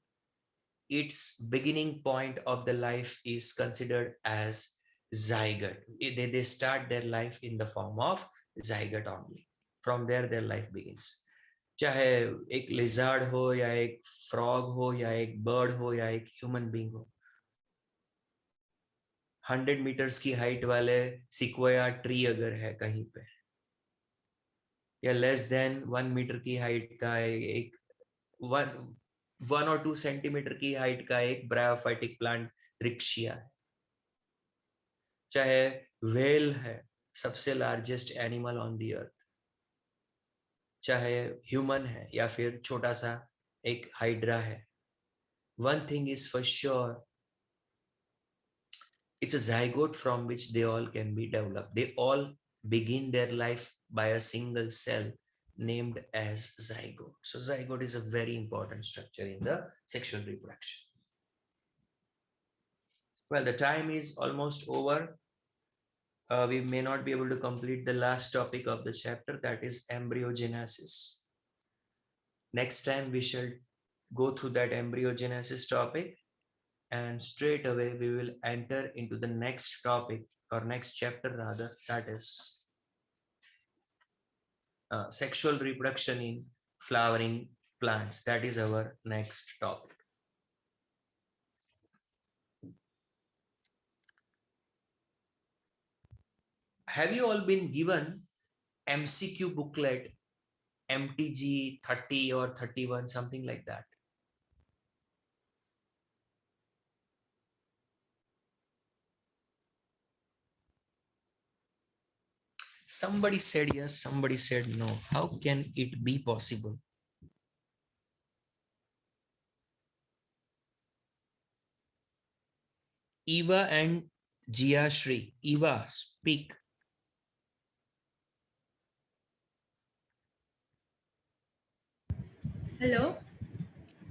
its beginning point of the life is considered as zygote. They start their life in the form of zygote only. From there their life begins. चाहे एक lizard हो या एक frog हो या एक bird हो या एक human being हो, 100 meters की हाइट वाले सिक्वोया ट्री अगर है कहीं पे, या लेस देन 1 मीटर की हाइट का एक 1 और 2 सेंटीमीटर की हाइट का एक ब्रायोफाइटिक प्लांट रिक्शिया है, चाहे व्हेल है सबसे लार्जेस्ट एनिमल ऑन दी अर्थ, चाहे ह्यूमन है या फिर छोटा सा एक हाइड्रा है, one thing is for sure, it's a zygote from which they all can be developed. They all begin their life by a single cell named as zygote. So zygote is a very important structure in the sexual reproduction. Well, the time is almost over. We may not be able to complete the last topic of the chapter, that is embryogenesis. Next time we shall go through that embryogenesis topic, and straight away we will enter into the next topic, or next chapter rather, that is sexual reproduction in flowering plants. That is our next topic. Have you all been given MCQ booklet, MTG 30 or 31, something like that? Somebody said yes, somebody said no. How can it be possible? Eva and Jia Shri. Eva, speak. Hello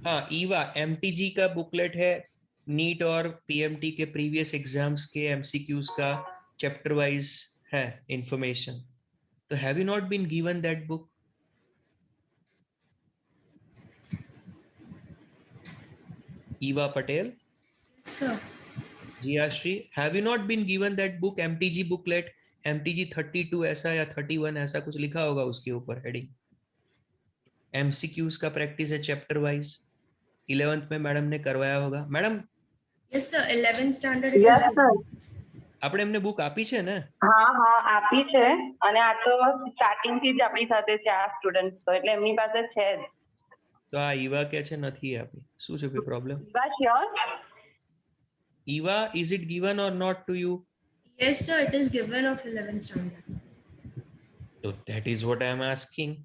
हाँ Eva, MTG का booklet है, NEET और PMT के previous exams के MCQs का chapter wise है information. तो have you not been given that book? Eva Patel, sir Jia Shri, have you not been given that book, MTG booklet, MTG 32 ऐसा या 31 ऐसा कुछ लिखा होगा उसके ऊपर हेडिंग. एमसीक्यूज का प्रैक्टिस है चैप्टर वाइज. 11th में मैडम ने करवाया होगा. Madam yes sir 11th standard yes sir આપણે એમને બુક આપી છે ને? હા હા આપી છે અને આ તો સ્ટાર્ટિંગ થી જ આપણી સાથે છે આ સ્ટુડન્ટ તો એટલે એમની પાસે છે જ. તો આ ઈવા કે છે નથી આપી, શું છે કોઈ problem? Bus sure. Eva, is it given or not to you? Yes sir, it is given of 11th standard. So that is what I am asking.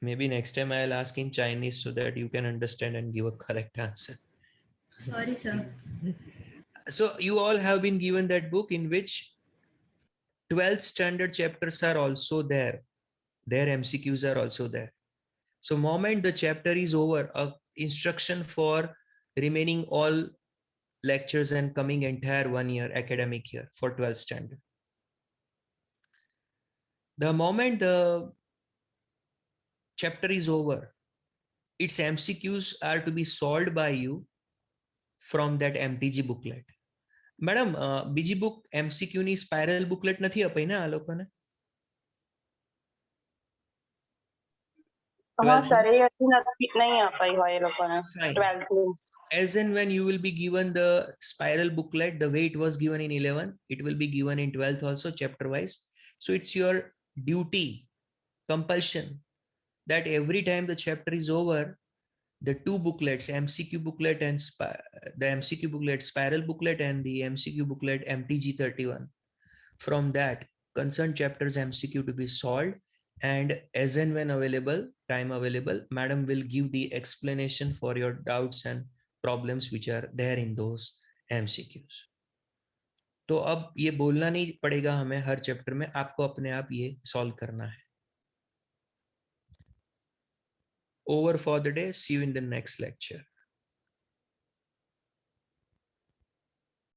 Maybe next time I'll ask in Chinese so that you can understand and give a correct answer. Sorry sir. So you all have been given that book in which 12th standard chapters are also there. Their MCQs are also there. So moment the chapter is over, a instruction for remaining all lectures and coming entire 1 year academic year for 12th standard. The moment the chapter is over, its MCQs are to be solved by you from that MTG booklet. Madam બીજી book MCQ ની spiral booklet નથી અપાઈ ને આ લોકોને? હા sir એ હજી નહીં અપાઈ હોય એ લોકોને 12th ની. As and when you will be given the spiral booklet, the way it was given in 11, it will be given in 12th also, chapter wise. So it's your duty, compulsion, that every time the chapter is over, the two booklets, MCQ booklet and the MCQ booklet, spiral booklet, and the MCQ booklet MTG 31, from that concerned chapters MCQ to be solved, and as and when available, time available, madam will give the explanation for your doubts and problems which are there in those MCQs. तो अब ये बोलना नहीं पड़ेगा हमें हर chapter में, आपको अपने आप ये सॉल्व करना है. Over for the day. See you in the next lecture.